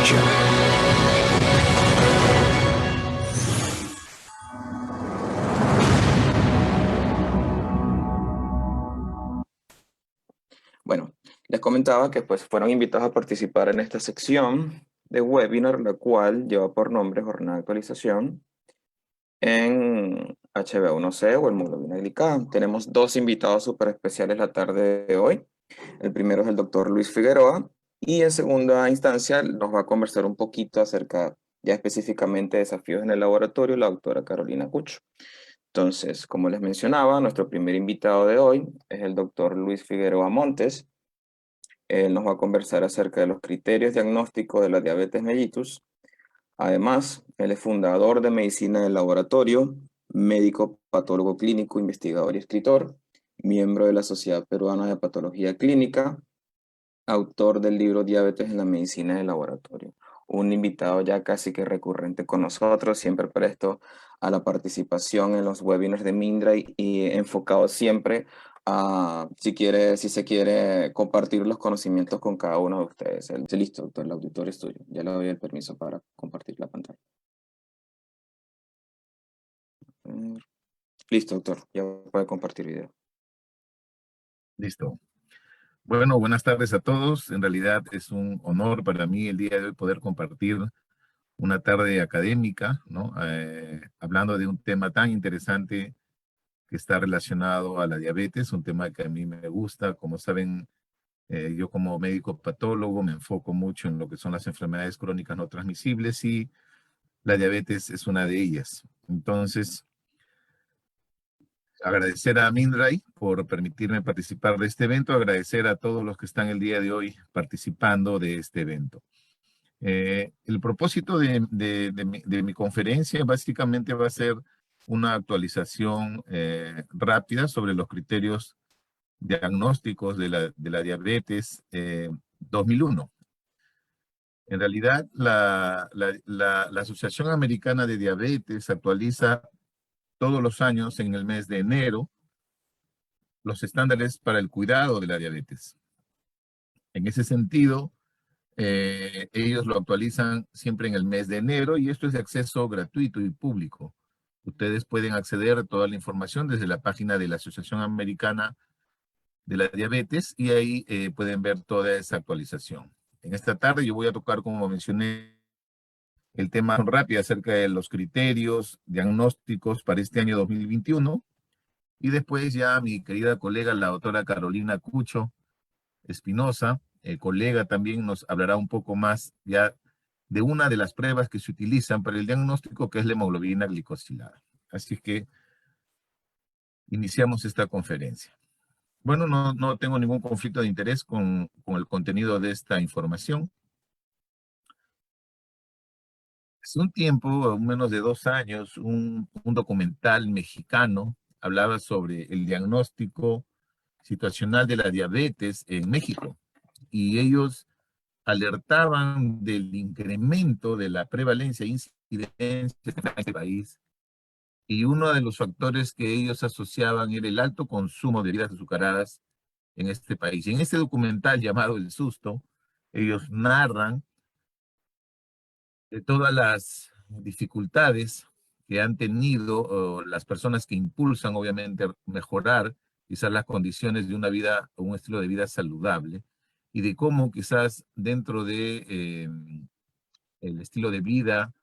escucha. Bueno, les comentaba que pues fueron invitados a participar en esta sección de webinar, la cual lleva por nombre Jornada de Actualización en HbA1c o hemoglobina glicada. Tenemos dos invitados súper especiales la tarde de hoy. El primero es el doctor Luis Figueroa y en segunda instancia nos va a conversar un poquito acerca ya específicamente de desafíos en el laboratorio, la doctora Carolina Cucho. Entonces, como les mencionaba, nuestro primer invitado de hoy es el doctor Luis Figueroa Montes. Él nos va a conversar acerca de los criterios diagnósticos de la diabetes mellitus. Además, él es fundador de Medicina del Laboratorio, médico, patólogo clínico, investigador y escritor, miembro de la Sociedad Peruana de Patología Clínica, autor del libro Diabetes en la Medicina del Laboratorio. Un invitado ya casi que recurrente con nosotros, siempre presto a la participación en los webinars de Mindra y enfocado siempre a, si se quiere compartir los conocimientos con cada uno de ustedes. Listo, doctor, el auditorio es tuyo. Ya le doy el permiso para compartir la pantalla. Listo, doctor, ya puede compartir video. Listo. Bueno, buenas tardes a todos. En realidad es un honor para mí el día de hoy poder compartir una tarde académica, ¿no? Hablando de un tema tan interesante que está relacionado a la diabetes, un tema que a mí me gusta. Como saben, yo como médico patólogo me enfoco mucho en lo que son las enfermedades crónicas no transmisibles y la diabetes es una de ellas. Entonces, agradecer a Mindray por permitirme participar de este evento, agradecer a todos los que están el día de hoy participando de este evento. El propósito de mi conferencia básicamente va a ser una actualización rápida sobre los criterios diagnósticos de la diabetes 2001. En realidad, la Asociación Americana de Diabetes actualiza todos los años en el mes de enero los estándares para el cuidado de la diabetes. En ese sentido, ellos lo actualizan siempre en el mes de enero y esto es de acceso gratuito y público. Ustedes pueden acceder a toda la información desde la página de la Asociación Americana de la Diabetes y ahí pueden ver toda esa actualización. En esta tarde yo voy a tocar, como mencioné, el tema rápido acerca de los criterios diagnósticos para este año 2021 y después ya mi querida colega, la doctora Carolina Cucho Espinosa, colega, también nos hablará un poco más ya de una de las pruebas que se utilizan para el diagnóstico, que es la hemoglobina glicosilada. Así que iniciamos esta conferencia. Bueno, no tengo ningún conflicto de interés con el contenido de esta información. Hace un tiempo, menos de 2 años, un documental mexicano hablaba sobre el diagnóstico situacional de la diabetes en México. Y ellos alertaban del incremento de la prevalencia e incidencia en este país. Y uno de los factores que ellos asociaban era el alto consumo de bebidas azucaradas en este país. Y en este documental llamado El Susto, ellos narran de todas las dificultades que han tenido las personas que impulsan, obviamente, mejorar quizás las condiciones de una vida o un estilo de vida saludable, y de cómo quizás dentro de el estilo de vida,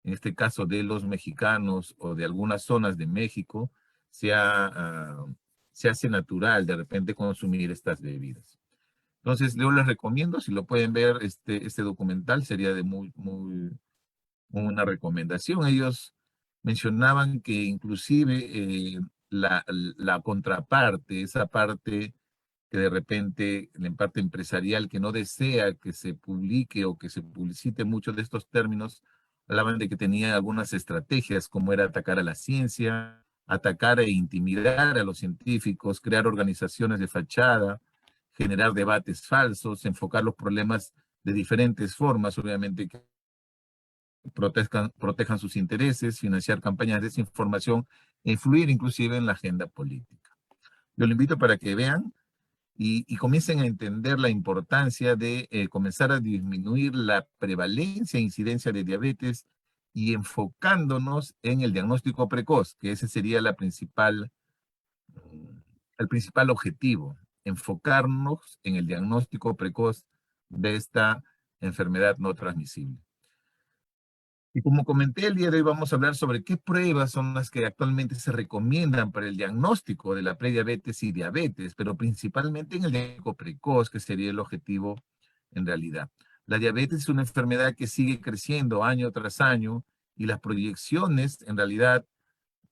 en este caso de los mexicanos o de algunas zonas de México, se hace natural de repente consumir estas bebidas. Entonces, yo les recomiendo, si lo pueden ver, este documental sería de una recomendación. Ellos mencionaban que inclusive la contraparte, esa parte que de repente, en parte empresarial, que no desea que se publique o que se publicite muchos de estos términos, hablaban de que tenía algunas estrategias, como era atacar a la ciencia, atacar e intimidar a los científicos, crear organizaciones de fachada, generar debates falsos, enfocar los problemas de diferentes formas, obviamente que protejan sus intereses, financiar campañas de desinformación e influir inclusive en la agenda política. Yo lo invito para que vean y comiencen a entender la importancia de comenzar a disminuir la prevalencia e incidencia de diabetes y enfocándonos en el diagnóstico precoz, que ese sería el principal objetivo, enfocarnos en el diagnóstico precoz de esta enfermedad no transmisible. Y como comenté, el día de hoy vamos a hablar sobre qué pruebas son las que actualmente se recomiendan para el diagnóstico de la prediabetes y diabetes, pero principalmente en el diagnóstico precoz, que sería el objetivo en realidad. La diabetes es una enfermedad que sigue creciendo año tras año y las proyecciones en realidad,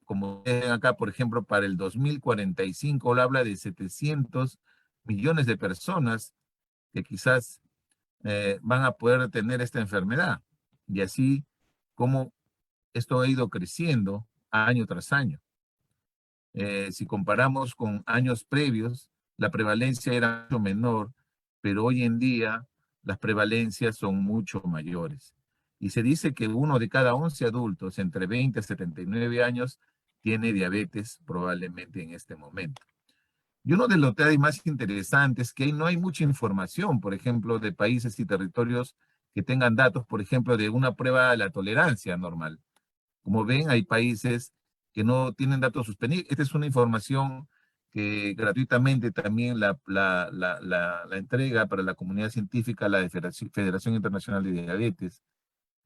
como ven acá, por ejemplo, para el 2045, habla de 700 millones de personas que quizás van a poder tener esta enfermedad. Y así como esto ha ido creciendo año tras año. Si comparamos con años previos, la prevalencia era mucho menor, pero hoy en día las prevalencias son mucho mayores. Y se dice que uno de cada 11 adultos entre 20 y 79 años tiene diabetes probablemente en este momento. Y uno de los detalles más interesantes es que no hay mucha información, por ejemplo, de países y territorios que tengan datos, por ejemplo, de una prueba de la tolerancia normal. Como ven, hay países que no tienen datos suspendidos. Esta es una información que gratuitamente también la entrega para la comunidad científica la Federación Internacional de Diabetes,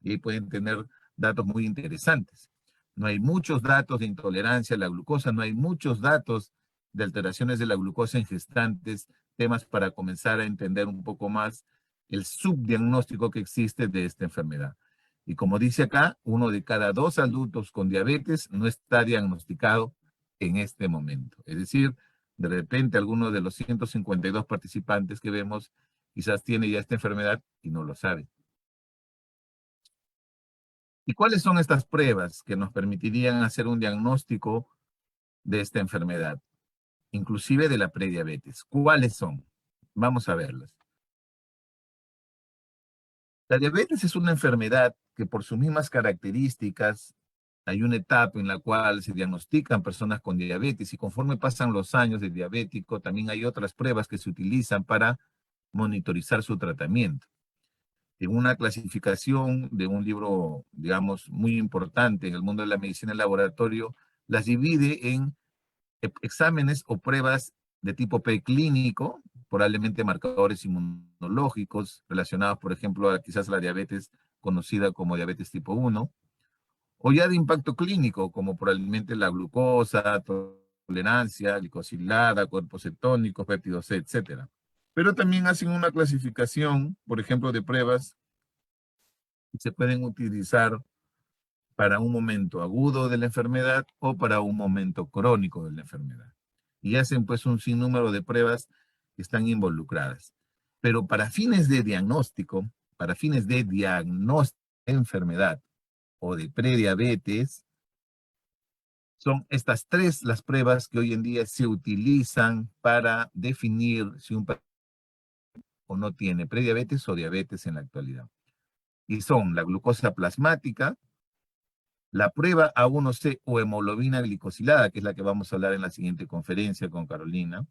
y ahí pueden tener datos muy interesantes. No hay muchos datos de intolerancia a la glucosa, no hay muchos datos de alteraciones de la glucosa en gestantes, temas para comenzar a entender un poco más el subdiagnóstico que existe de esta enfermedad. Y como dice acá, uno de cada 2 adultos con diabetes no está diagnosticado en este momento. Es decir, de repente alguno de los 152 participantes que vemos quizás tiene ya esta enfermedad y no lo sabe. ¿Y cuáles son estas pruebas que nos permitirían hacer un diagnóstico de esta enfermedad, inclusive de la prediabetes? ¿Cuáles son? Vamos a verlas. La diabetes es una enfermedad que por sus mismas características hay una etapa en la cual se diagnostican personas con diabetes y conforme pasan los años de diabético, también hay otras pruebas que se utilizan para monitorizar su tratamiento. En una clasificación de un libro, digamos, muy importante en el mundo de la medicina en laboratorio, las divide en exámenes o pruebas de tipo preclínico, probablemente marcadores inmunológicos relacionados, por ejemplo, a quizás la diabetes conocida como diabetes tipo 1, o ya de impacto clínico, como probablemente la glucosa, tolerancia, glicosilada, cuerpos cetónicos, péptidos C, etcétera. Pero también hacen una clasificación, por ejemplo, de pruebas que se pueden utilizar para un momento agudo de la enfermedad o para un momento crónico de la enfermedad. Y hacen pues un sinnúmero de pruebas que están involucradas. Pero para fines de diagnóstico de enfermedad o de prediabetes, son estas tres las pruebas que hoy en día se utilizan para definir si un paciente o no tiene prediabetes o diabetes en la actualidad. Y son la glucosa plasmática, la prueba A1C o hemoglobina glicosilada, que es la que vamos a hablar en la siguiente conferencia con Carolina,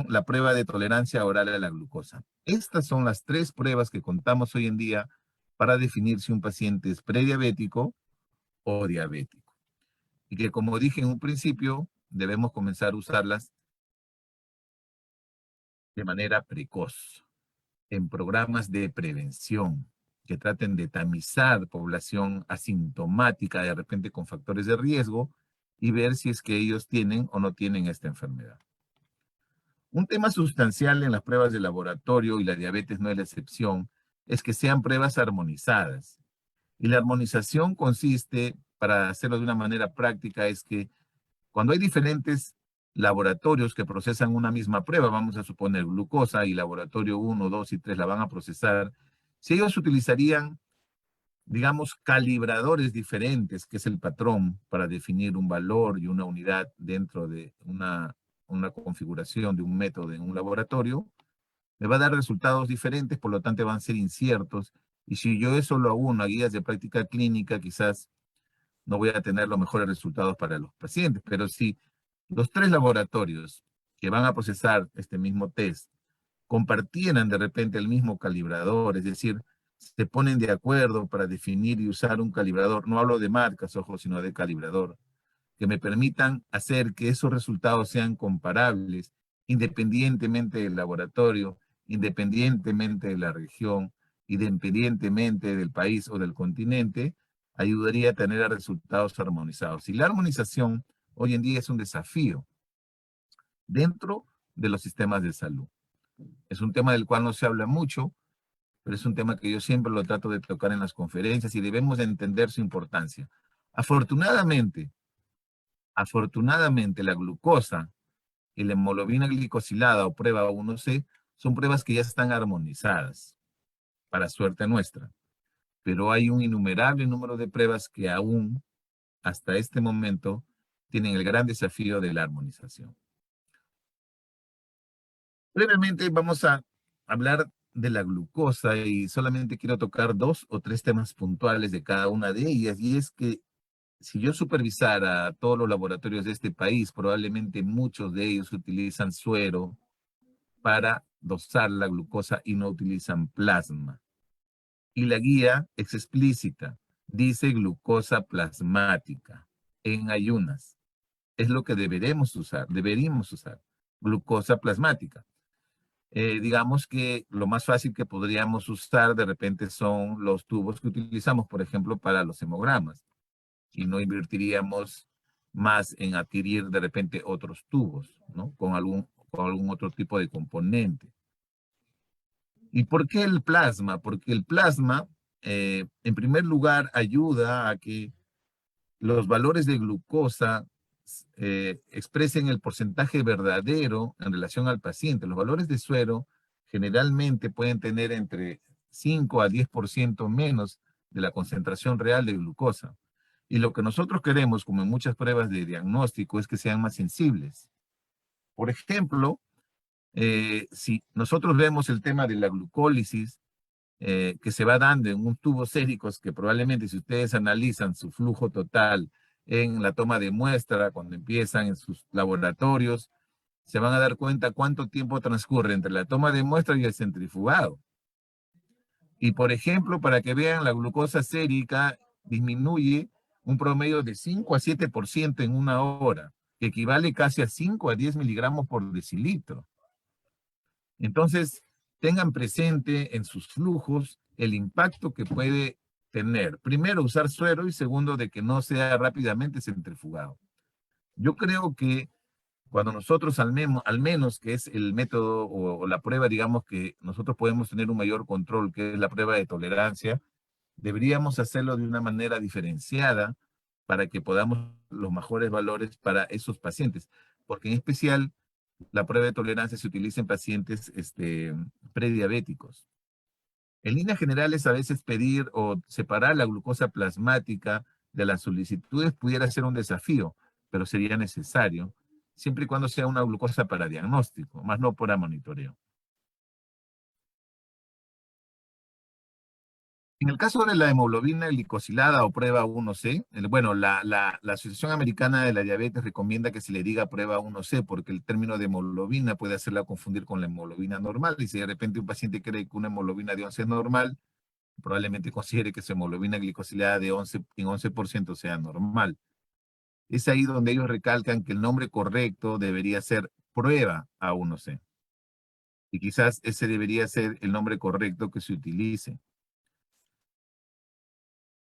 la prueba de tolerancia oral a la glucosa. Estas son las tres pruebas que contamos hoy en día para definir si un paciente es prediabético o diabético. Y que, como dije en un principio, debemos comenzar a usarlas de manera precoz, en programas de prevención que traten de tamizar población asintomática, de repente con factores de riesgo, y ver si es que ellos tienen o no tienen esta enfermedad. Un tema sustancial en las pruebas de laboratorio, y la diabetes no es la excepción, es que sean pruebas armonizadas. Y la armonización consiste, para hacerlo de una manera práctica, es que cuando hay diferentes laboratorios que procesan una misma prueba, vamos a suponer glucosa y laboratorio 1, 2 y 3 la van a procesar, si ellos utilizarían, digamos, calibradores diferentes, que es el patrón para definir un valor y una unidad dentro de una configuración de un método en un laboratorio, me va a dar resultados diferentes, por lo tanto van a ser inciertos. Y si yo eso lo uno a guías de práctica clínica, quizás no voy a tener los mejores resultados para los pacientes. Pero si los tres laboratorios que van a procesar este mismo test compartieran de repente el mismo calibrador, es decir, se ponen de acuerdo para definir y usar un calibrador, no hablo de marcas, ojo, sino de calibrador, que me permitan hacer que esos resultados sean comparables independientemente del laboratorio, independientemente de la región, independientemente del país o del continente, ayudaría a tener resultados armonizados. Y la armonización hoy en día es un desafío dentro de los sistemas de salud. Es un tema del cual no se habla mucho, pero es un tema que yo siempre lo trato de tocar en las conferencias y debemos de entender su importancia. Afortunadamente, afortunadamente la glucosa y la hemoglobina glicosilada o prueba 1C son pruebas que ya están armonizadas, para suerte nuestra. Pero hay un innumerable número de pruebas que aún, hasta este momento, tienen el gran desafío de la armonización. Brevemente vamos a hablar de la glucosa y solamente quiero tocar 2 o 3 temas puntuales de cada una de ellas, y es que si yo supervisara todos los laboratorios de este país, probablemente muchos de ellos utilizan suero para dosar la glucosa y no utilizan plasma. Y la guía es explícita, dice glucosa plasmática en ayunas. Es lo que deberíamos usar, glucosa plasmática. Digamos que lo más fácil que podríamos usar de repente son los tubos que utilizamos, por ejemplo, para los hemogramas, y no invertiríamos más en adquirir de repente otros tubos, ¿no? Con algún otro tipo de componente. ¿Y por qué el plasma? Porque el plasma, en primer lugar, ayuda a que los valores de glucosa expresen el porcentaje verdadero en relación al paciente. Los valores de suero generalmente pueden tener entre 5 a 10% menos de la concentración real de glucosa. Y lo que nosotros queremos, como en muchas pruebas de diagnóstico, es que sean más sensibles. Por ejemplo, si nosotros vemos el tema de la glucólisis, que se va dando en un tubo séricos, que probablemente si ustedes analizan su flujo total en la toma de muestra, cuando empiezan en sus laboratorios, se van a dar cuenta cuánto tiempo transcurre entre la toma de muestra y el centrifugado. Y por ejemplo, para que vean, la glucosa sérica disminuye un promedio de 5 a 7% en una hora, que equivale casi a 5 a 10 miligramos por decilitro. Entonces, tengan presente en sus flujos el impacto que puede tener. Primero, usar suero, y segundo, de que no sea rápidamente centrifugado. Yo creo que cuando nosotros al menos, que es el método o la prueba, digamos, que nosotros podemos tener un mayor control, que es la prueba de tolerancia, deberíamos hacerlo de una manera diferenciada para que podamos los mejores valores para esos pacientes, porque en especial la prueba de tolerancia se utiliza en pacientes prediabéticos. En líneas generales, a veces pedir o separar la glucosa plasmática de las solicitudes pudiera ser un desafío, pero sería necesario, siempre y cuando sea una glucosa para diagnóstico, más no para monitoreo. En el caso de la hemoglobina glicosilada o prueba 1C, bueno, la Asociación Americana de la Diabetes recomienda que se le diga prueba 1C porque el término de hemoglobina puede hacerla confundir con la hemoglobina normal. Y si de repente un paciente cree que una hemoglobina de 11 es normal, probablemente considere que su hemoglobina glicosilada en 11% sea normal. Es ahí donde ellos recalcan que el nombre correcto debería ser prueba A1C. Y quizás ese debería ser el nombre correcto que se utilice.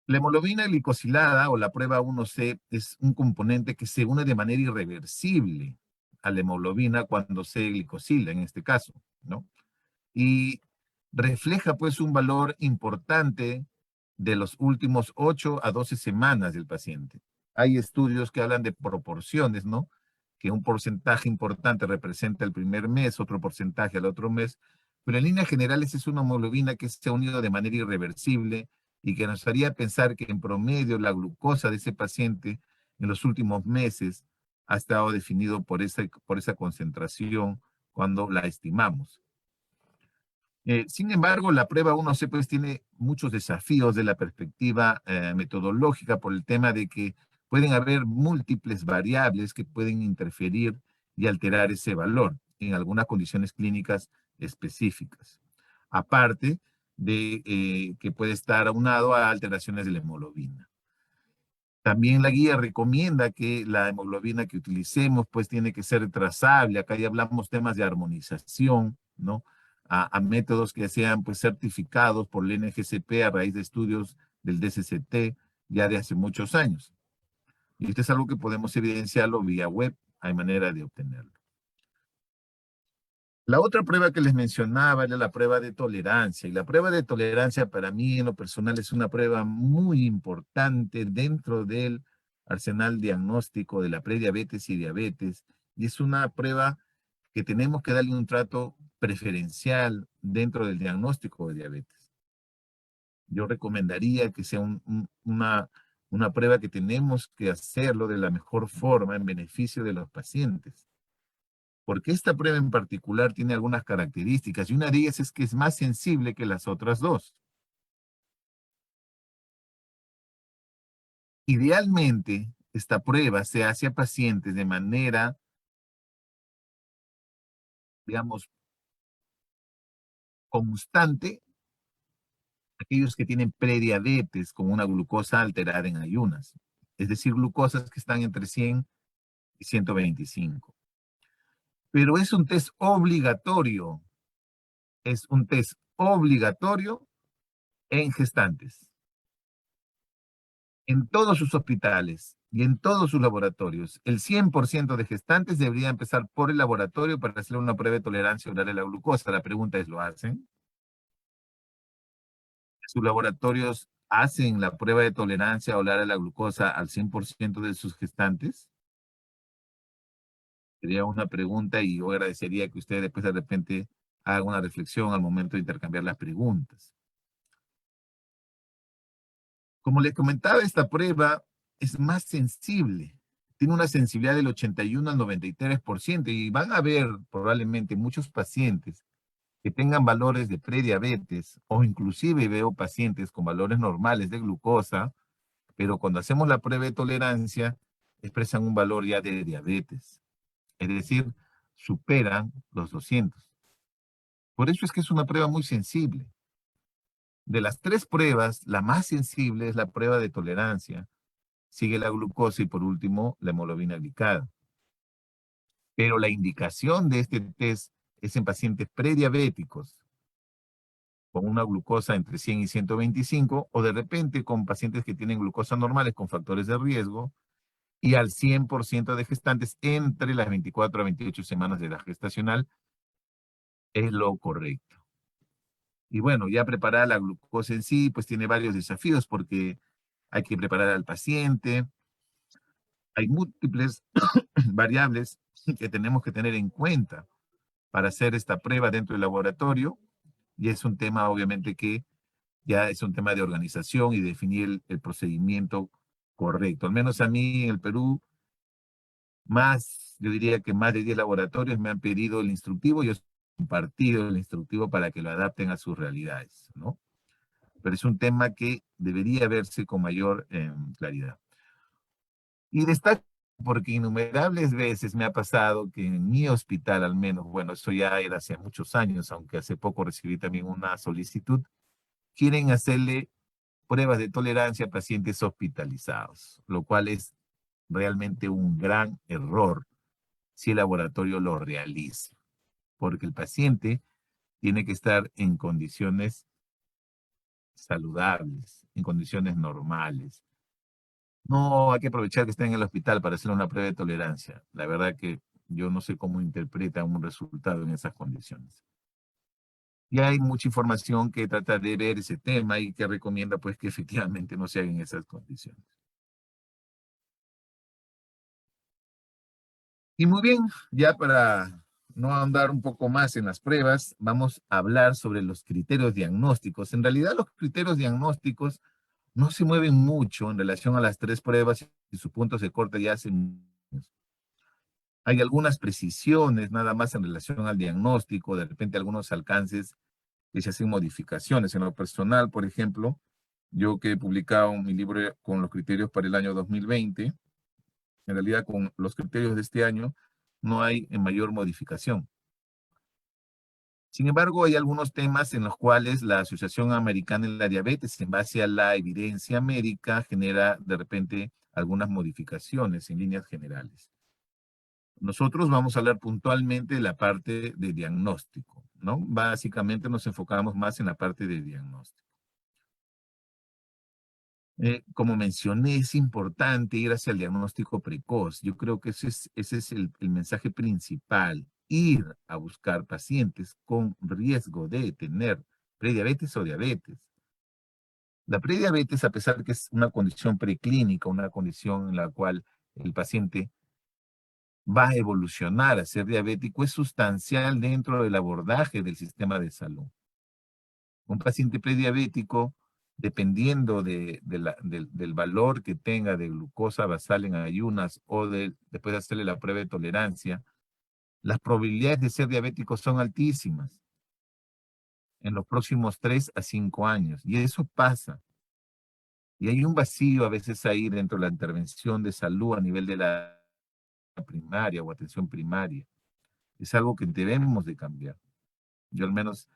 La hemoglobina glicosilada o la prueba 1C es un componente que se une de manera irreversible a la hemoglobina cuando se glicosila, en este caso, ¿no? Y refleja pues un valor importante de los últimos 8 a 12 semanas del paciente. Hay estudios que hablan de proporciones, ¿no? Que un porcentaje importante representa el primer mes, otro porcentaje al otro mes, pero en líneas generales es una hemoglobina que se ha unido de manera irreversible y que nos haría pensar que en promedio la glucosa de ese paciente en los últimos meses ha estado definido por esa concentración cuando la estimamos. Sin embargo, la prueba 1C pues tiene muchos desafíos de la perspectiva metodológica por el tema de que pueden haber múltiples variables que pueden interferir y alterar ese valor en algunas condiciones clínicas específicas. Aparte de que puede estar aunado a alteraciones de la hemoglobina. También la guía recomienda que la hemoglobina que utilicemos pues tiene que ser trazable. Acá ya hablamos temas de armonización, ¿no? A métodos que sean pues certificados por el NGCP a raíz de estudios del DCCT ya de hace muchos años. Y esto es algo que podemos evidenciarlo vía web. Hay manera de obtenerlo. La otra prueba que les mencionaba era la prueba de tolerancia. Y la prueba de tolerancia para mí en lo personal es una prueba muy importante dentro del arsenal diagnóstico de la prediabetes y diabetes. Y es una prueba que tenemos que darle un trato preferencial dentro del diagnóstico de diabetes. Yo recomendaría que sea una prueba que tenemos que hacerlo de la mejor forma en beneficio de los pacientes. Porque esta prueba en particular tiene algunas características y una de ellas es que es más sensible que las otras dos. Idealmente, esta prueba se hace a pacientes de manera, digamos, constante, aquellos que tienen prediabetes con una glucosa alterada en ayunas, es decir, glucosas que están entre 100 y 125. Pero es un test obligatorio en gestantes. En todos sus hospitales y en todos sus laboratorios, el 100% de gestantes debería empezar por el laboratorio para hacer una prueba de tolerancia oral a la glucosa. La pregunta es, ¿lo hacen? ¿Sus laboratorios hacen la prueba de tolerancia oral a la glucosa al 100% de sus gestantes? Sería una pregunta y yo agradecería que ustedes después de repente hagan una reflexión al momento de intercambiar las preguntas. Como les comentaba, esta prueba es más sensible. Tiene una sensibilidad del 81 al 93% y van a ver probablemente muchos pacientes que tengan valores de prediabetes o inclusive veo pacientes con valores normales de glucosa, pero cuando hacemos la prueba de tolerancia expresan un valor ya de diabetes. Es decir, superan los 200. Por eso es que es una prueba muy sensible. De las tres pruebas, la más sensible es la prueba de tolerancia. Sigue la glucosa y por último la hemoglobina glicada. Pero la indicación de este test es en pacientes prediabéticos con una glucosa entre 100 y 125 o de repente con pacientes que tienen glucosa normales con factores de riesgo y al 100% de gestantes entre las 24 a 28 semanas de edad gestacional es lo correcto. Y bueno, ya preparar la glucosa en sí, pues tiene varios desafíos porque hay que preparar al paciente, hay múltiples variables que tenemos que tener en cuenta para hacer esta prueba dentro del laboratorio y es un tema obviamente que ya es un tema de organización y definir el procedimiento correcto. Al menos a mí en el Perú, yo diría que más de 10 laboratorios me han pedido el instructivo, yo he compartido el instructivo para que lo adapten a sus realidades, ¿no? Pero es un tema que debería verse con mayor claridad. Y destaco porque innumerables veces me ha pasado que en mi hospital al menos, bueno, eso ya era hace muchos años, aunque hace poco recibí también una solicitud, quieren hacerle pruebas de tolerancia a pacientes hospitalizados, lo cual es realmente un gran error si el laboratorio lo realiza, porque el paciente tiene que estar en condiciones saludables, en condiciones normales. No hay que aprovechar que está en el hospital para hacer una prueba de tolerancia. La verdad que yo no sé cómo interpretan un resultado en esas condiciones. Y hay mucha información que trata de ver ese tema y que recomienda pues que efectivamente no se hagan esas condiciones. Y muy bien, ya para no andar un poco más en las pruebas, vamos a hablar sobre los criterios diagnósticos. En realidad los criterios diagnósticos no se mueven mucho en relación a las tres pruebas y su punto se corta ya hace años. Hay algunas precisiones nada más en relación al diagnóstico, de repente algunos alcances que se hacen modificaciones. En lo personal, por ejemplo, yo que he publicado mi libro con los criterios para el año 2020, en realidad con los criterios de este año, no hay mayor modificación. Sin embargo, hay algunos temas en los cuales la Asociación Americana de la Diabetes, en base a la evidencia médica, genera de repente algunas modificaciones en líneas generales. Nosotros vamos a hablar puntualmente de la parte de diagnóstico, ¿no? Básicamente nos enfocamos más en la parte de diagnóstico. Como mencioné, es importante ir hacia el diagnóstico precoz. Yo creo que ese es el mensaje principal. Ir a buscar pacientes con riesgo de tener prediabetes o diabetes. La prediabetes, a pesar de que es una condición preclínica, una condición en la cual el paciente va a evolucionar a ser diabético, es sustancial dentro del abordaje del sistema de salud. Un paciente prediabético, dependiendo del valor que tenga de glucosa basal en ayunas o después de hacerle la prueba de tolerancia, las probabilidades de ser diabético son altísimas en los próximos 3 a 5 años. Y eso pasa. Y hay un vacío a veces ahí dentro de la intervención de salud a nivel de la primaria o atención primaria. Es algo que debemos de cambiar. Yo al menos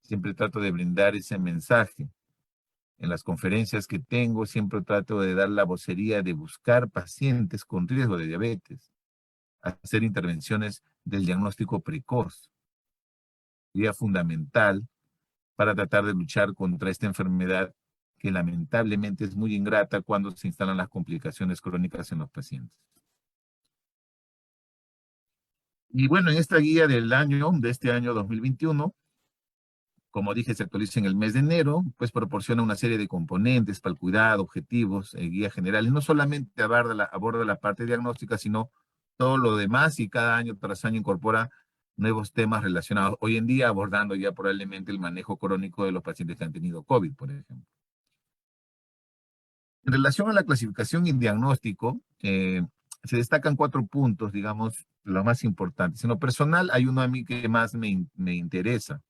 siempre trato de brindar ese mensaje. En las conferencias que tengo, siempre trato de dar la vocería de buscar pacientes con riesgo de diabetes, hacer intervenciones del diagnóstico precoz. Sería fundamental para tratar de luchar contra esta enfermedad que lamentablemente es muy ingrata cuando se instalan las complicaciones crónicas en los pacientes. Y bueno, en esta guía de este año 2021, como dije, se actualiza en el mes de enero, pues proporciona una serie de componentes para el cuidado, objetivos, guía general, y no solamente aborda la parte diagnóstica, sino todo lo demás, y cada año tras año incorpora nuevos temas relacionados, hoy en día abordando ya probablemente el manejo crónico de los pacientes que han tenido COVID, por ejemplo. En relación a la clasificación y diagnóstico, se destacan 4 puntos, digamos, los más importantes. En lo personal, hay uno a mí que más me interesa.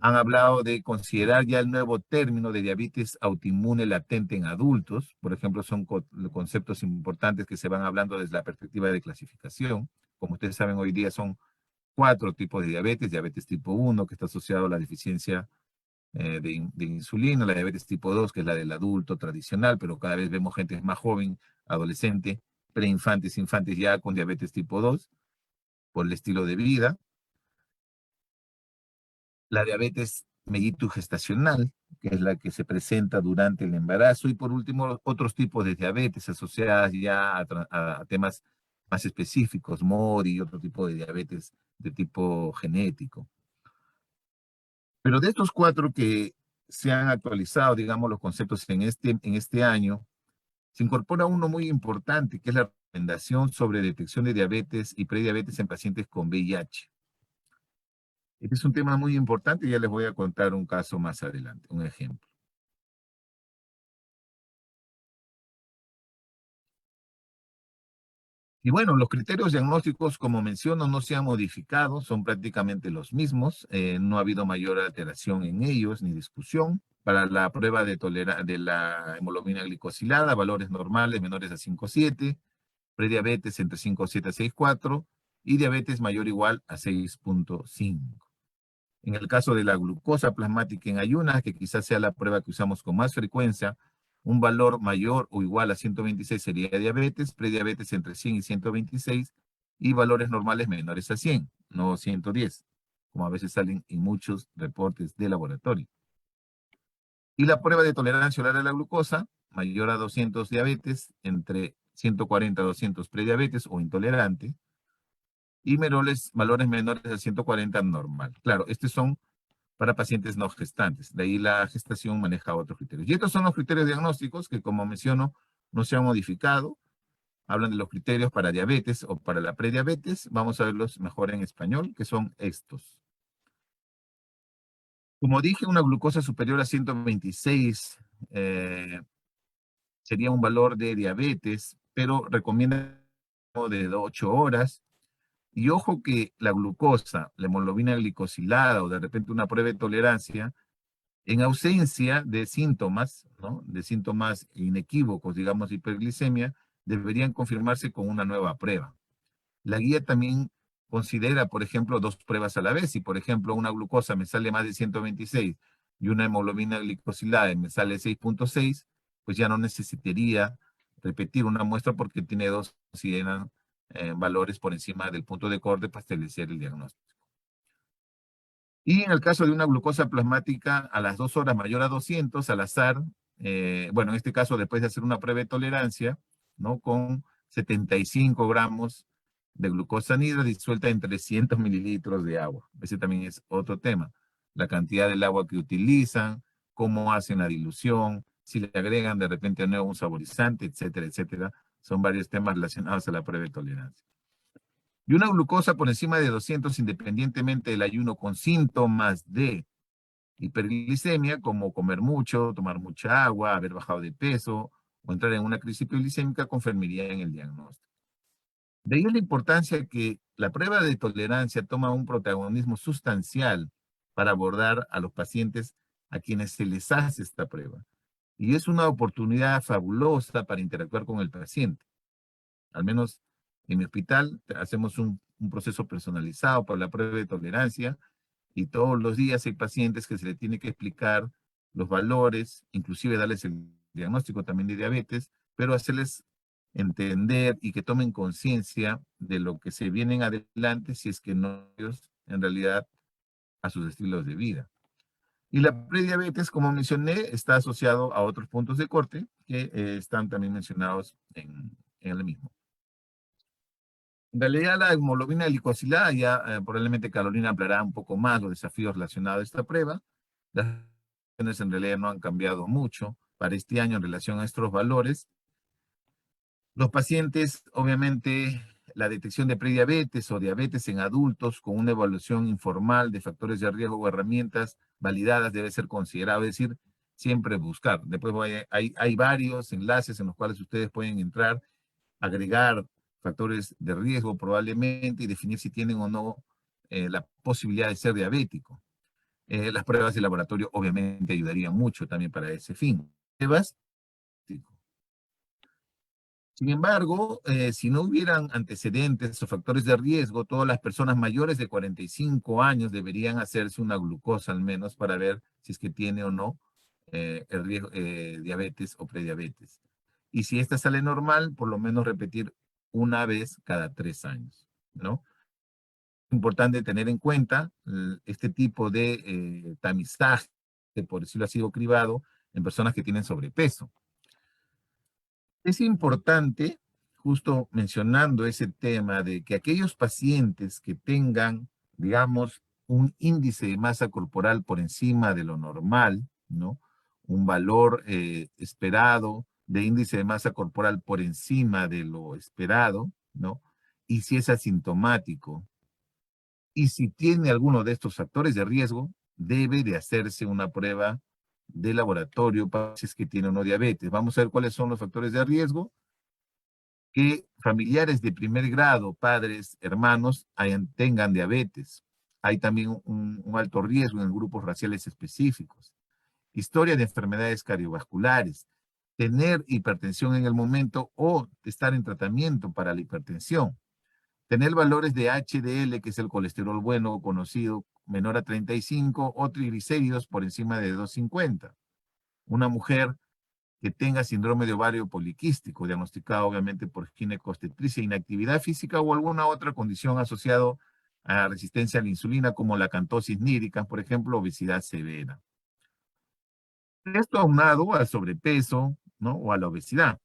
Han hablado de considerar ya el nuevo término de diabetes autoinmune latente en adultos. Por ejemplo, son conceptos importantes que se van hablando desde la perspectiva de clasificación. Como ustedes saben, hoy día son 4 tipos de diabetes. Diabetes tipo 1, que está asociado a la deficiencia de insulina, la diabetes tipo 2, que es la del adulto tradicional, pero cada vez vemos gente más joven, adolescente, preinfantes, infantes ya con diabetes tipo 2, por el estilo de vida. La diabetes mellito-gestacional, que es la que se presenta durante el embarazo, y por último, otros tipos de diabetes asociadas ya a temas más específicos, MORI y otro tipo de diabetes de tipo genético. Pero de estos 4 que se han actualizado, digamos, los conceptos en este año, se incorpora uno muy importante, que es la recomendación sobre detección de diabetes y prediabetes en pacientes con VIH. Este es un tema muy importante y ya les voy a contar un caso más adelante, un ejemplo. Y bueno, los criterios diagnósticos, como menciono, no se han modificado, son prácticamente los mismos, no ha habido mayor alteración en ellos ni discusión. Para la prueba de la hemoglobina glicosilada, valores normales menores a 5,7, prediabetes entre 5,7 a 6,4 y diabetes mayor o igual a 6,5. En el caso de la glucosa plasmática en ayunas, que quizás sea la prueba que usamos con más frecuencia, un valor mayor o igual a 126 sería diabetes, prediabetes entre 100 y 126, y valores normales menores a 100, no 110, como a veces salen en muchos reportes de laboratorio. Y la prueba de tolerancia oral a la glucosa, mayor a 200 diabetes, entre 140 a 200 prediabetes o intolerante, y valores menores a 140 normal. Claro, estos son para pacientes no gestantes. De ahí la gestación maneja otros criterios. Y estos son los criterios diagnósticos que, como menciono, no se han modificado. Hablan de los criterios para diabetes o para la prediabetes. Vamos a verlos mejor en español, que son estos. Como dije, una glucosa superior a 126 sería un valor de diabetes, pero recomienda de 8 horas. Y ojo que la glucosa, la hemoglobina glicosilada o de repente una prueba de tolerancia, en ausencia de síntomas, ¿no? De síntomas inequívocos, digamos, hiperglicemia, deberían confirmarse con una nueva prueba. La guía también considera, por ejemplo, dos pruebas a la vez. Si, por ejemplo, una glucosa me sale más de 126 y una hemoglobina glicosilada me sale 6.6, pues ya no necesitaría repetir una muestra porque tiene dos si eran valores por encima del punto de corte para establecer el diagnóstico. Y en el caso de una glucosa plasmática a las 2 horas mayor a 200, al azar, bueno, en este caso después de hacer una prueba de tolerancia, ¿no? Con 75 gramos de glucosa anhidra disuelta en 300 mililitros de agua. Ese también es otro tema. La cantidad del agua que utilizan, cómo hacen la dilución, si le agregan de repente a nuevo un saborizante, etcétera, etcétera. Son varios temas relacionados a la prueba de tolerancia. Y una glucosa por encima de 200 independientemente del ayuno con síntomas de hiperglicemia, como comer mucho, tomar mucha agua, haber bajado de peso o entrar en una crisis hipoglicémica, confirmaría en el diagnóstico. De ahí la importancia que la prueba de tolerancia toma un protagonismo sustancial para abordar a los pacientes a quienes se les hace esta prueba. Y es una oportunidad fabulosa para interactuar con el paciente. Al menos en mi hospital hacemos un proceso personalizado para la prueba de tolerancia y todos los días hay pacientes que se les tiene que explicar los valores, inclusive darles el diagnóstico también de diabetes, pero hacerles entender y que tomen conciencia de lo que se vienen adelante si es que no ellos en realidad a sus estilos de vida. Y la prediabetes, como mencioné, está asociado a otros puntos de corte que están también mencionados en el mismo. En realidad, la hemoglobina glicosilada, ya probablemente Carolina hablará un poco más los desafíos relacionados a esta prueba. Las relaciones en realidad no han cambiado mucho para este año en relación a estos valores. Los pacientes, obviamente, la detección de prediabetes o diabetes en adultos con una evaluación informal de factores de riesgo o herramientas validadas debe ser considerado, es decir, siempre buscar. Después hay varios enlaces en los cuales ustedes pueden entrar, agregar factores de riesgo probablemente y definir si tienen o no la posibilidad de ser diabético. Las pruebas de laboratorio obviamente ayudarían mucho también para ese fin. Pruebas. Sin embargo, si no hubieran antecedentes o factores de riesgo, todas las personas mayores de 45 años deberían hacerse una glucosa al menos para ver si es que tiene o no el riesgo, diabetes o prediabetes. Y si esta sale normal, por lo menos repetir una vez cada 3 años, ¿no? Importante tener en cuenta este tipo de tamizaje, por decirlo así, o cribado, en personas que tienen sobrepeso. Es importante, justo mencionando ese tema, de que aquellos pacientes que tengan, digamos, un índice de masa corporal por encima de lo normal, ¿no? Un valor esperado de índice de masa corporal por encima de lo esperado, ¿no? Y si es asintomático, y si tiene alguno de estos factores de riesgo, debe de hacerse una prueba de laboratorio para si es que tiene o no diabetes. Vamos a ver cuáles son los factores de riesgo que familiares de primer grado, padres, hermanos, tengan diabetes. Hay también un alto riesgo en grupos raciales específicos. Historia de enfermedades cardiovasculares, tener hipertensión en el momento o estar en tratamiento para la hipertensión. Tener valores de HDL, que es el colesterol bueno conocido, menor a 35 o triglicéridos por encima de 250. Una mujer que tenga síndrome de ovario poliquístico, diagnosticado obviamente por ginecostetricia, inactividad física o alguna otra condición asociada a resistencia a la insulina, como la acantosis nírica, por ejemplo, obesidad severa. Esto aunado al sobrepeso, ¿no? O a la obesidad.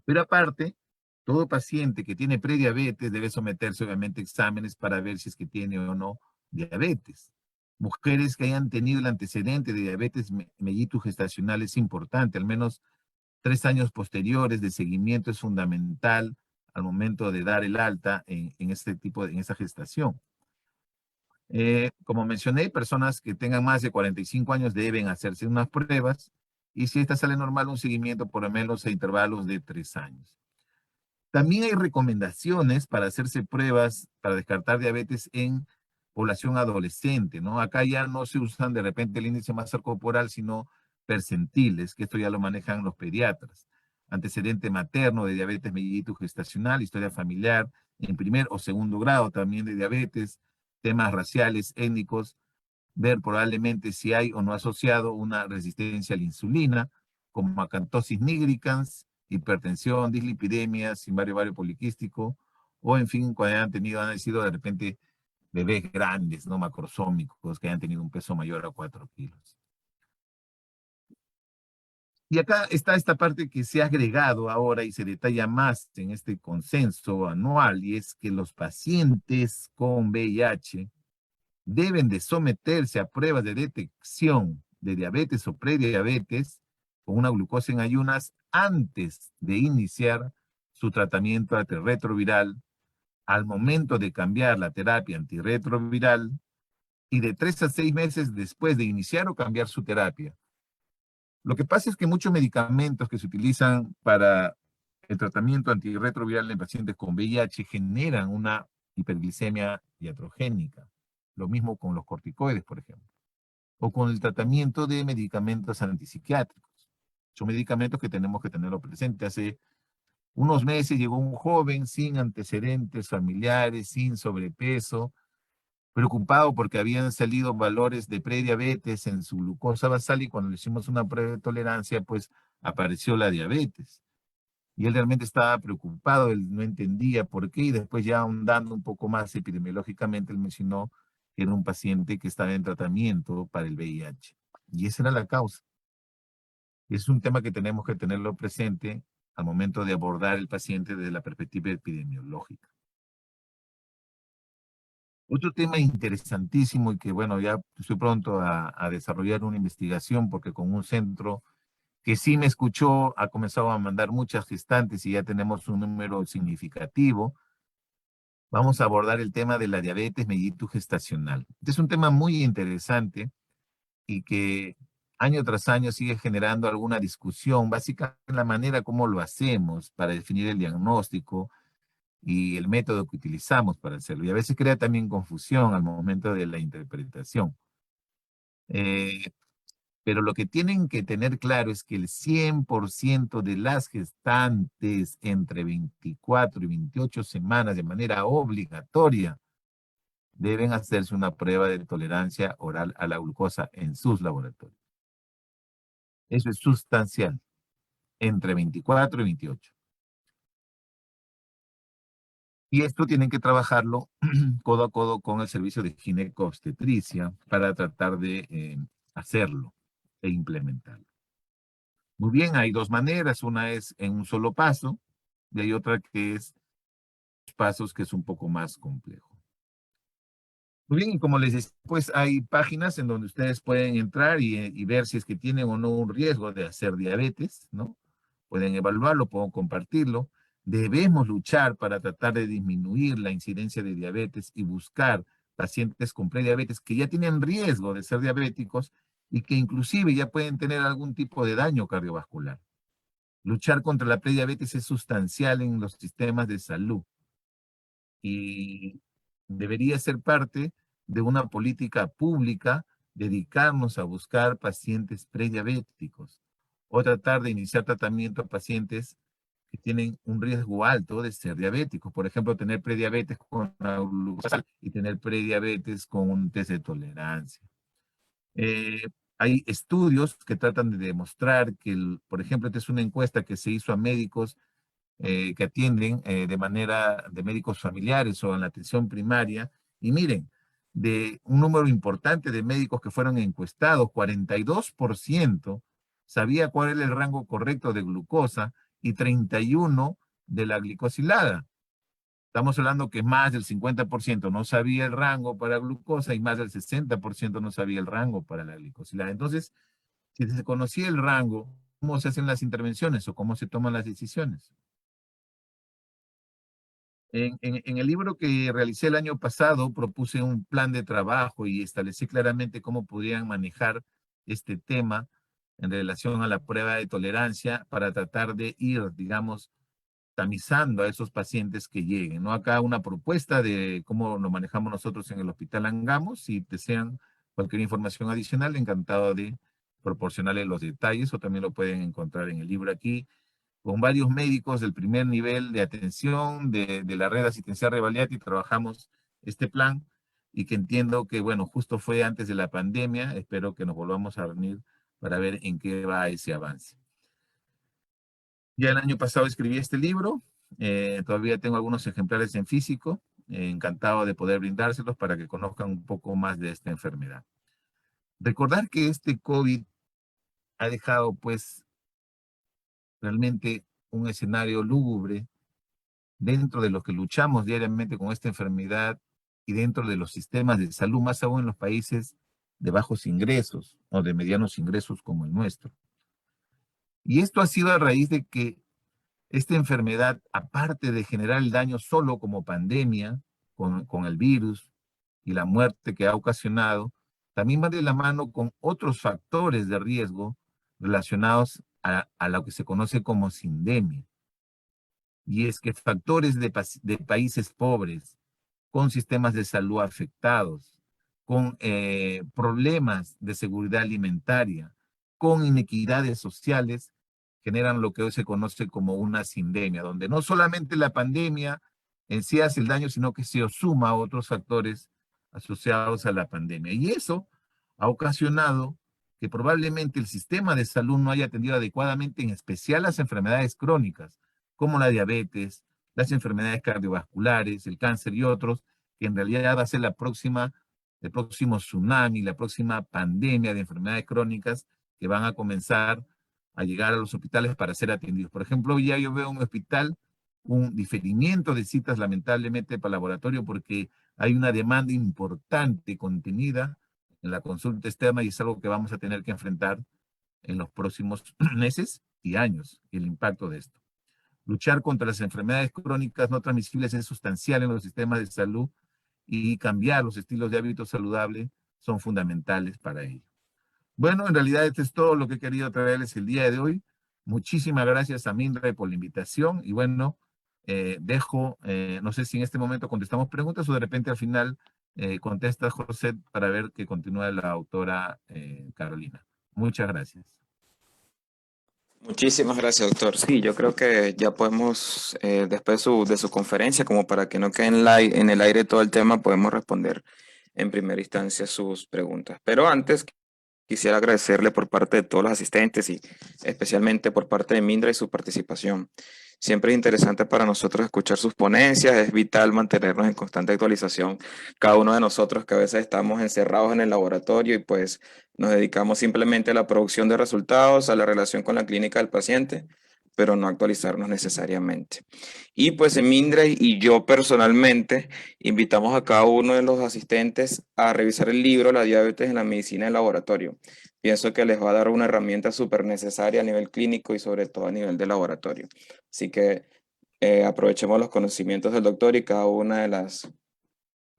Pero aparte, todo paciente que tiene prediabetes debe someterse obviamente a exámenes para ver si es que tiene o no diabetes. Mujeres que hayan tenido el antecedente de diabetes mellitus gestacional es importante, al menos 3 años posteriores de seguimiento es fundamental al momento de dar el alta en este tipo en esta gestación. Como mencioné, personas que tengan más de 45 años deben hacerse unas pruebas y si esta sale normal, un seguimiento por lo menos a intervalos de 3 años. También hay recomendaciones para hacerse pruebas para descartar diabetes en población adolescente, ¿no? Acá ya no se usan de repente el índice de masa corporal, sino percentiles, que esto ya lo manejan los pediatras. Antecedente materno de diabetes mellitus gestacional, historia familiar, en primer o segundo grado también de diabetes, temas raciales, étnicos, ver probablemente si hay o no asociado una resistencia a la insulina, como acantosis nigricans, hipertensión, dislipidemia, ovario poliquístico, o en fin, cuando han sido de repente bebés grandes, ¿no? Macrosómicos, que hayan tenido un peso mayor a 4 kilos. Y acá está esta parte que se ha agregado ahora y se detalla más en este consenso anual, y es que los pacientes con VIH deben de someterse a pruebas de detección de diabetes o prediabetes con una glucosa en ayunas antes de iniciar su tratamiento antirretroviral, al momento de cambiar la terapia antirretroviral y de 3 a 6 meses después de iniciar o cambiar su terapia. Lo que pasa es que muchos medicamentos que se utilizan para el tratamiento antirretroviral en pacientes con VIH generan una hiperglicemia iatrogénica. Lo mismo con los corticoides, por ejemplo, o con el tratamiento de medicamentos antipsiquiátricos. Son medicamentos que tenemos que tenerlo presente. Hace unos meses llegó un joven sin antecedentes familiares, sin sobrepeso, preocupado porque habían salido valores de prediabetes en su glucosa basal y cuando le hicimos una prueba de tolerancia, pues apareció la diabetes. Y él realmente estaba preocupado, él no entendía por qué y después ya ahondando un poco más epidemiológicamente, él mencionó que era un paciente que estaba en tratamiento para el VIH. Y esa era la causa. Es un tema que tenemos que tenerlo presente al momento de abordar el paciente desde la perspectiva epidemiológica. Otro tema interesantísimo y que, bueno, ya estoy pronto a desarrollar una investigación porque con un centro que sí me escuchó ha comenzado a mandar muchas gestantes y ya tenemos un número significativo. Vamos a abordar el tema de la diabetes mellitus gestacional. Este es un tema muy interesante y que año tras año sigue generando alguna discusión, básicamente en la manera como lo hacemos para definir el diagnóstico y el método que utilizamos para hacerlo. Y a veces crea también confusión al momento de la interpretación. Eh, pero lo que tienen que tener claro es que el 100% de las gestantes entre 24 y 28 semanas de manera obligatoria deben hacerse una prueba de tolerancia oral a la glucosa en sus laboratorios. Eso es sustancial, entre 24 y 28. Y esto tienen que trabajarlo codo a codo con el servicio de ginecobstetricia para tratar de hacerlo e implementarlo. Muy bien, hay dos maneras. Una es en un solo paso y hay otra que es pasos que es un poco más complejo. Muy bien, y como les decía, pues hay páginas en donde ustedes pueden entrar y ver si es que tienen o no un riesgo de hacer diabetes, ¿no? Pueden evaluarlo, pueden compartirlo. Debemos luchar para tratar de disminuir la incidencia de diabetes y buscar pacientes con prediabetes que ya tienen riesgo de ser diabéticos y que inclusive ya pueden tener algún tipo de daño cardiovascular. Luchar contra la prediabetes es sustancial en los sistemas de salud y debería ser parte de una política pública dedicarnos a buscar pacientes prediabéticos o tratar de iniciar tratamiento a pacientes que tienen un riesgo alto de ser diabéticos. Por ejemplo, tener prediabetes con la glucosa y tener prediabetes con un test de tolerancia. Eh, Hay estudios que tratan de demostrar que, por ejemplo, esta es una encuesta que se hizo a médicos que atienden de manera de médicos familiares o en la atención primaria. Y miren, de un número importante de médicos que fueron encuestados, 42% sabía cuál era el rango correcto de glucosa y 31% de la glicosilada. Estamos hablando que más del 50% no sabía el rango para glucosa y más del 60% no sabía el rango para la glicosilada. Entonces, si se conocía el rango, ¿cómo se hacen las intervenciones o cómo se toman las decisiones? En el libro que realicé el año pasado propuse un plan de trabajo y establecí claramente cómo podrían manejar este tema en relación a la prueba de tolerancia para tratar de ir, digamos, tamizando a esos pacientes que lleguen, ¿no? Acá una propuesta de cómo lo manejamos nosotros en el Hospital Angamos. Si desean cualquier información adicional, encantado de proporcionarles los detalles o también lo pueden encontrar en el libro aquí con varios médicos del primer nivel de atención de la red asistencial Revalidati, trabajamos este plan y que entiendo que, bueno, justo fue antes de la pandemia. Espero que nos volvamos a reunir para ver en qué va ese avance. Ya el año pasado escribí este libro, todavía tengo algunos ejemplares en físico, encantado de poder brindárselos para que conozcan un poco más de esta enfermedad. Recordar que este COVID ha dejado pues realmente un escenario lúgubre dentro de los que luchamos diariamente con esta enfermedad y dentro de los sistemas de salud, más aún en los países de bajos ingresos o de medianos ingresos como el nuestro. Y esto ha sido a raíz de que esta enfermedad, aparte de generar el daño solo como pandemia, con el virus y la muerte que ha ocasionado, también va de la mano con otros factores de riesgo relacionados a lo que se conoce como sindemia. Y es que factores de países pobres, con sistemas de salud afectados, con problemas de seguridad alimentaria, con inequidades sociales, generan lo que hoy se conoce como una sindemia, donde no solamente la pandemia en sí hace el daño, sino que se suma a otros factores asociados a la pandemia. Y eso ha ocasionado que probablemente el sistema de salud no haya atendido adecuadamente, en especial las enfermedades crónicas, como la diabetes, las enfermedades cardiovasculares, el cáncer y otros, que en realidad va a ser el próximo tsunami, la próxima pandemia de enfermedades crónicas que van a comenzar a llegar a los hospitales para ser atendidos. Por ejemplo, hoy ya yo veo en un hospital un diferimiento de citas lamentablemente para laboratorio porque hay una demanda importante contenida en la consulta externa y es algo que vamos a tener que enfrentar en los próximos meses y años, el impacto de esto. Luchar contra las enfermedades crónicas no transmisibles es sustancial en los sistemas de salud y cambiar los estilos de hábitos saludables son fundamentales para ello. Bueno, en realidad esto es todo lo que he querido traerles el día de hoy. Muchísimas gracias a Mindra por la invitación y bueno, no sé si en este momento contestamos preguntas o de repente al final contesta José para ver que continúa la autora Carolina. Muchas gracias. Muchísimas gracias, doctor. Sí, yo creo que ya podemos, después de su conferencia, como para que no quede en el aire todo el tema, podemos responder en primera instancia sus preguntas. Pero antes, quisiera agradecerle por parte de todos los asistentes y especialmente por parte de Mindra y su participación. Siempre es interesante para nosotros escuchar sus ponencias, es vital mantenernos en constante actualización, cada uno de nosotros que a veces estamos encerrados en el laboratorio y pues nos dedicamos simplemente a la producción de resultados, a la relación con la clínica del paciente, pero no actualizarnos necesariamente. Y pues en Mindra y yo personalmente invitamos a cada uno de los asistentes a revisar el libro La diabetes en la medicina del laboratorio. Pienso que les va a dar una herramienta súper necesaria a nivel clínico y sobre todo a nivel de laboratorio. Así que aprovechemos los conocimientos del doctor y cada una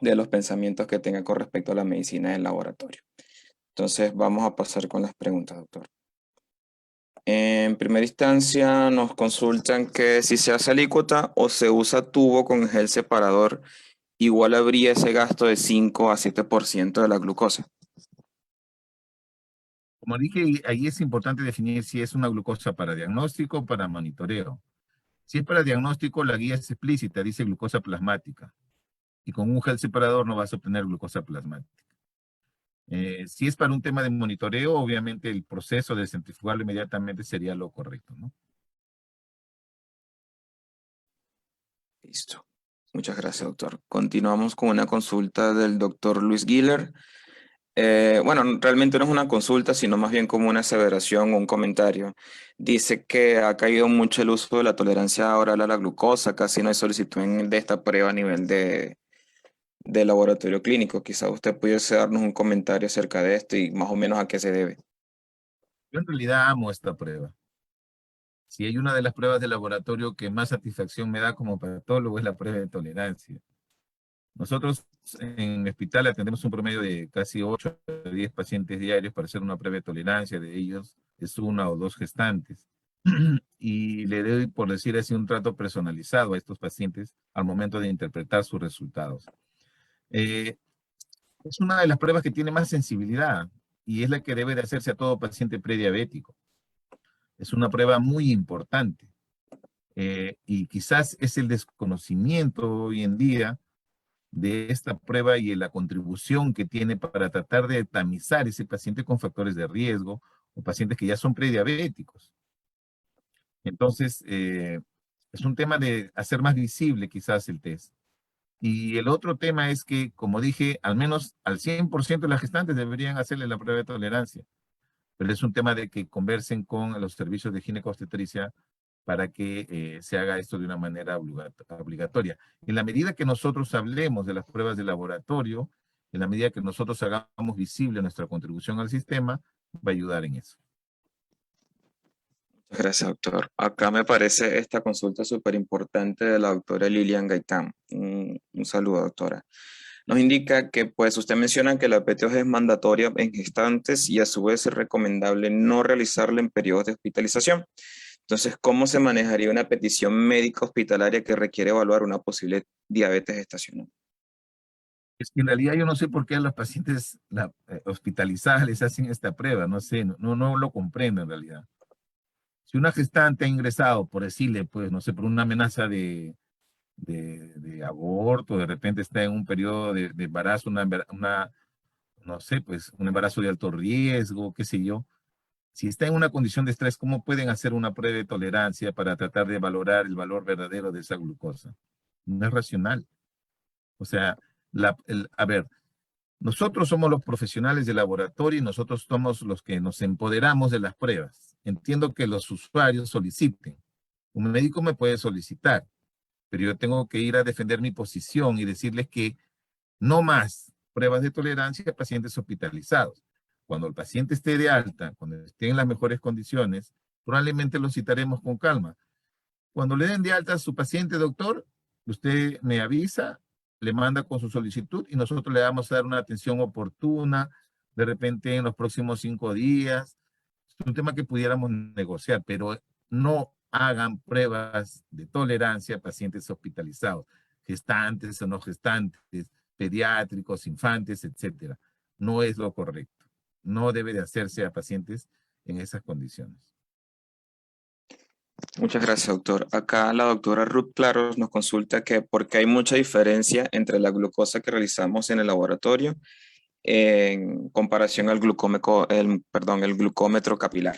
de los pensamientos que tenga con respecto a la medicina del laboratorio. Entonces vamos a pasar con las preguntas, doctor. En primera instancia nos consultan que si se hace alícuota o se usa tubo con gel separador, igual habría ese gasto de 5 a 7% de la glucosa. Como dije, ahí es importante definir si es una glucosa para diagnóstico o para monitoreo. Si es para diagnóstico, la guía es explícita, dice glucosa plasmática. Y con un gel separador no vas a obtener glucosa plasmática. Si es para un tema de monitoreo, obviamente el proceso de centrifugarlo inmediatamente sería lo correcto, ¿no? Listo. Muchas gracias, doctor. Continuamos con una consulta del doctor Luis Giller. Bueno, realmente no es una consulta, sino más bien como una aseveración o un comentario. Dice que ha caído mucho el uso de la tolerancia oral a la glucosa, casi no hay solicitud de esta prueba a nivel de laboratorio clínico. Quizá usted pudiese darnos un comentario acerca de esto y más o menos a qué se debe. Yo en realidad amo esta prueba. Si hay una de las pruebas de laboratorio que más satisfacción me da como patólogo es la prueba de tolerancia. Nosotros en mi hospital atendemos un promedio de casi 8 a 10 pacientes diarios para hacer una prueba de tolerancia. De ellos es una o dos gestantes. Y le doy, por decir así, un trato personalizado a estos pacientes al momento de interpretar sus resultados. Eh, es una de las pruebas que tiene más sensibilidad y es la que debe de hacerse a todo paciente prediabético. Es una prueba muy importante. Y quizás es el desconocimiento hoy en día de esta prueba y la contribución que tiene para tratar de tamizar ese paciente con factores de riesgo o pacientes que ya son prediabéticos. Entonces, es un tema de hacer más visible quizás el test. Y el otro tema es que, como dije, al menos al 100% de las gestantes deberían hacerle la prueba de tolerancia, pero es un tema de que conversen con los servicios de ginecobstetricia para que se haga esto de una manera obligatoria. En la medida que nosotros hablemos de las pruebas de laboratorio, en la medida que nosotros hagamos visible nuestra contribución al sistema, va a ayudar en eso. Gracias, doctor. Acá me parece esta consulta súper importante de la doctora Lilian Gaitán. Un saludo, doctora. Nos indica que, pues, usted menciona que la PTOG es mandatoria en gestantes y a su vez es recomendable no realizarla en periodos de hospitalización. Entonces, ¿cómo se manejaría una petición médica hospitalaria que requiere evaluar una posible diabetes gestacional? Es que en realidad yo no sé por qué a los pacientes hospitalizadas les hacen esta prueba, no sé, no lo comprendo en realidad. Si una gestante ha ingresado, por decirle, pues, no sé, por una amenaza de aborto, de repente está en un periodo de embarazo, no sé, pues, un embarazo de alto riesgo, qué sé yo. Si está en una condición de estrés, ¿cómo pueden hacer una prueba de tolerancia para tratar de valorar el valor verdadero de esa glucosa? No es racional. O sea, a ver, nosotros somos los profesionales de laboratorio y nosotros somos los que nos empoderamos de las pruebas. Entiendo que los usuarios soliciten. Un médico me puede solicitar, pero yo tengo que ir a defender mi posición y decirles que no más pruebas de tolerancia a pacientes hospitalizados. Cuando el paciente esté de alta, cuando esté en las mejores condiciones, probablemente lo citaremos con calma. Cuando le den de alta a su paciente, doctor, usted me avisa, le manda con su solicitud y nosotros le vamos a dar una atención oportuna, de repente en los próximos 5 días. Es un tema que pudiéramos negociar, pero no hagan pruebas de tolerancia a pacientes hospitalizados, gestantes o no gestantes, pediátricos, infantes, etcétera. No es lo correcto. No debe de hacerse a pacientes en esas condiciones. Muchas gracias, doctor. Acá la doctora Ruth Claros nos consulta que porque hay mucha diferencia entre la glucosa que realizamos en el laboratorio en comparación al el glucómetro capilar.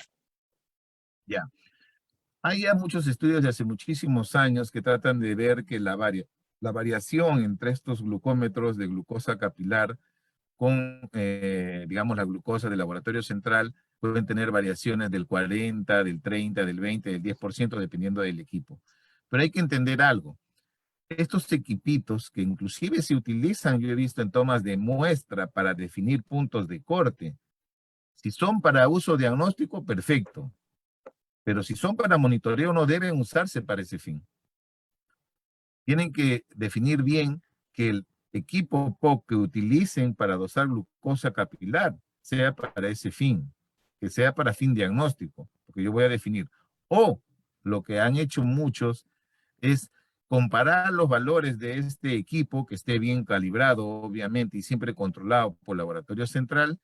Ya. Hay ya muchos estudios de hace muchísimos años que tratan de ver que la variación entre estos glucómetros de glucosa capilar con, digamos, la glucosa del laboratorio central pueden tener variaciones del 40, del 30, del 20, del 10%, dependiendo del equipo. Pero hay que entender algo. Estos equipitos que inclusive se utilizan, yo he visto en tomas de muestra para definir puntos de corte, si son para uso diagnóstico, perfecto. Pero si son para monitoreo, no deben usarse para ese fin. Tienen que definir bien que el equipo POC que utilicen para dosar glucosa capilar sea para ese fin, que sea para fin diagnóstico, porque yo voy a definir. O lo que han hecho muchos es comparar los valores de este equipo, que esté bien calibrado, obviamente, y siempre controlado por laboratorio central,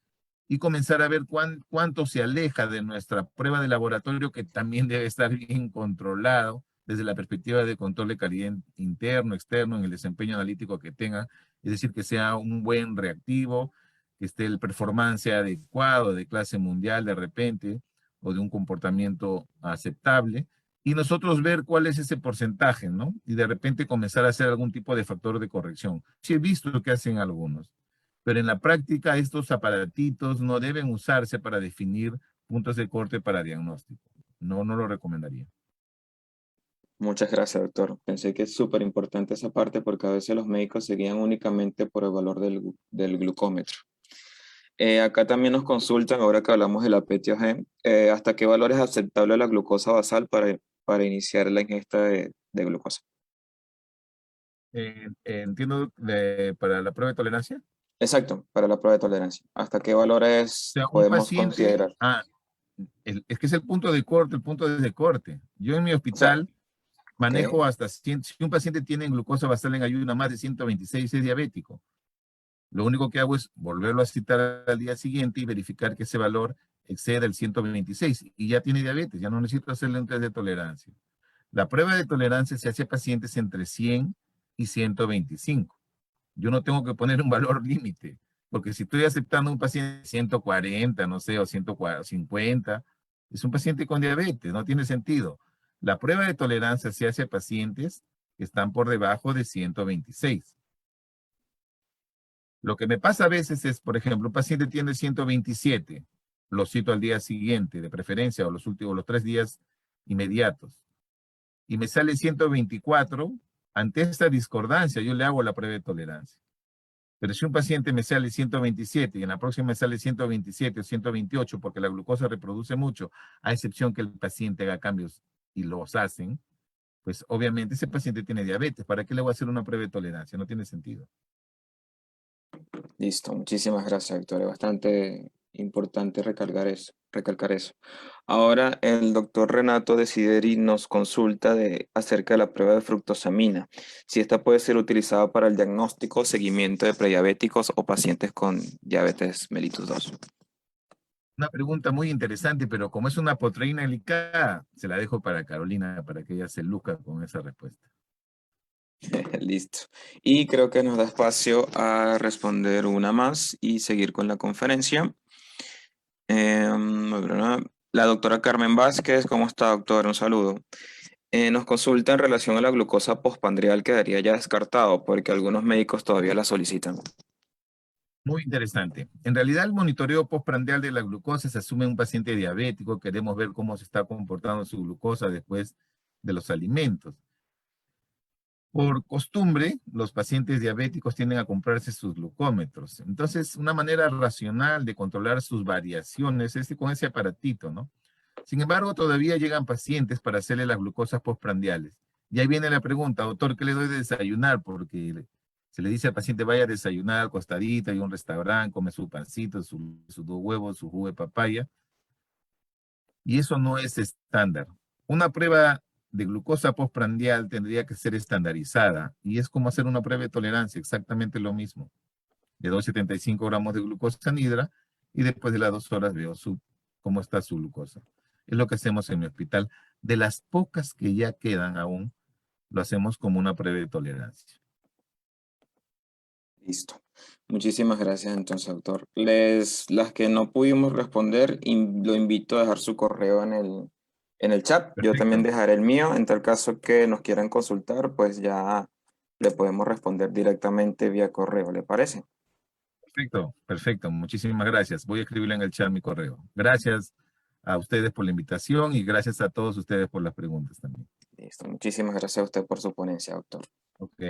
y comenzar a ver cuánto se aleja de nuestra prueba de laboratorio, que también debe estar bien controlado desde la perspectiva de control de calidad interno, externo, en el desempeño analítico que tenga, es decir, que sea un buen reactivo, que esté el performance adecuado de clase mundial de repente, o de un comportamiento aceptable, y nosotros ver cuál es ese porcentaje, ¿no? Y de repente comenzar a hacer algún tipo de factor de corrección. Sí he visto lo que hacen algunos, pero en la práctica estos aparatitos no deben usarse para definir puntos de corte para diagnóstico. No lo recomendaría. Muchas gracias, doctor. Pensé que es súper importante esa parte porque a veces los médicos se guían únicamente por el valor del glucómetro. Acá también nos consultan, ahora que hablamos de la PTOG, hasta qué valor es aceptable la glucosa basal para iniciar la ingesta de glucosa. Entiendo para la prueba de tolerancia. Exacto, para la prueba de tolerancia. ¿Hasta qué O valores sea, un podemos paciente, considerar? es que es el punto de corte, el punto de corte. Yo en mi O sea, hospital ok, manejo hasta 100, si un paciente tiene glucosa basal en ayuno más de 126, es diabético. Lo único que hago es volverlo a citar al día siguiente y verificar que ese valor exceda el 126 y ya tiene diabetes, ya no necesito hacerle un test de tolerancia. La prueba de tolerancia se hace a pacientes entre 100 y 125. Yo no tengo que poner un valor límite, porque si estoy aceptando un paciente de 140, no sé, o 150, es un paciente con diabetes, no tiene sentido. La prueba de tolerancia se hace a pacientes que están por debajo de 126. Lo que me pasa a veces es, por ejemplo, un paciente tiene 127, lo cito al día siguiente, de preferencia, o los últimos, los 3 días inmediatos, y me sale 124, ante esta discordancia yo le hago la prueba de tolerancia. Pero si un paciente me sale 127 y en la próxima me sale 127 o 128 porque la glucosa reproduce mucho, a excepción que el paciente haga cambios y los hacen, pues obviamente ese paciente tiene diabetes. ¿Para qué le voy a hacer una prueba de tolerancia? No tiene sentido. Listo, muchísimas gracias, Victoria. Bastante importante recalcar eso. Ahora el doctor Renato Desideri nos consulta acerca de la prueba de fructosamina, si esta puede ser utilizada para el diagnóstico o seguimiento de prediabéticos o pacientes con diabetes mellitus 2. Una pregunta muy interesante, pero como es una proteína delicada, se la dejo para Carolina para que ella se luzca con esa respuesta. Listo. Y creo que nos da espacio a responder una más y seguir con la conferencia. La doctora Carmen Vázquez, ¿cómo está, doctor? Un saludo. Nos consulta en relación a la glucosa postprandial, quedaría ya descartado porque algunos médicos todavía la solicitan. Muy interesante. En realidad, el monitoreo postprandial de la glucosa se asume en un paciente diabético. Queremos ver cómo se está comportando su glucosa después de los alimentos. Por costumbre, los pacientes diabéticos tienden a comprarse sus glucómetros. Entonces, una manera racional de controlar sus variaciones es con ese aparatito, ¿no? Sin embargo, todavía llegan pacientes para hacerle las glucosas postprandiales. Y ahí viene la pregunta, doctor, ¿qué le doy de desayunar? Porque se le dice al paciente, vaya a desayunar al costadito, hay un restaurante, come su pancito, sus 2 huevos, su jugo de papaya. Y eso no es estándar. Una prueba de glucosa postprandial tendría que ser estandarizada y es como hacer una prueba de tolerancia, exactamente lo mismo. De 275 gramos de glucosa anhidra y después de las 2 horas veo cómo está su glucosa. Es lo que hacemos en mi hospital. De las pocas que ya quedan aún, lo hacemos como una prueba de tolerancia. Listo. Muchísimas gracias entonces, doctor. Las que no pudimos responder, lo invito a dejar su correo en el chat. Yo también Perfecto, dejaré el mío. En tal caso que nos quieran consultar, pues ya le podemos responder directamente vía correo, ¿le parece? perfecto, perfecto. Muchísimas gracias. Voy a escribirle en el chat mi correo. Gracias a ustedes por la invitación y gracias a todos ustedes por las preguntas también. Listo. Muchísimas gracias a usted por su ponencia, doctor. Ok.